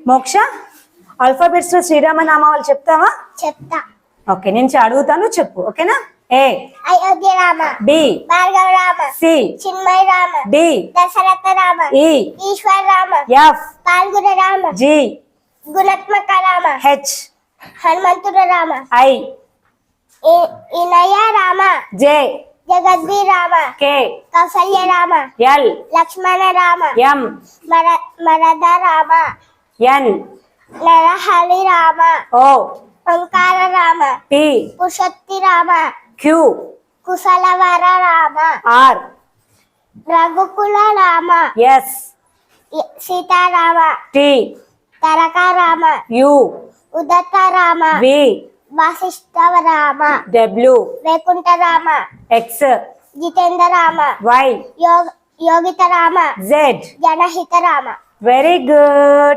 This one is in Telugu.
మోక్ష ఆల్ఫాబెట్స్ లో శ్రీరామనామాలు చెప్తావా? చెప్తా. ఓకే, నేను అడుగుతాను, చెప్పు. ఓకేనా? A Ayodhya Rama, B Bhargava Rama, C Chinmaya Rama, D Dasharatha Rama, E Eshwara Rama, F Phalguna Rama, G గుణాత్మక రామ, హెచ్ హనుమంతుడ రామ, ఐ ఇనయ రామ, జే జగద్వి Rama, K Kausalya Rama, L Lakshmana Rama, M మరద రామ, ఎన్ నరహరి రామ, ఓ ఓంకార రామ, పి పురుషోత్తి రామ, క్యూ కుశలవర Rama, R Raghukula Rama, S Sitarama, T తరక రామ, యు ఉదత Rama, V Vashishta Rama, W Vaikuntha Rama, X Jitendra Rama, Y యోగిత రామ, జెడ్. జనహిత రామ. Very good.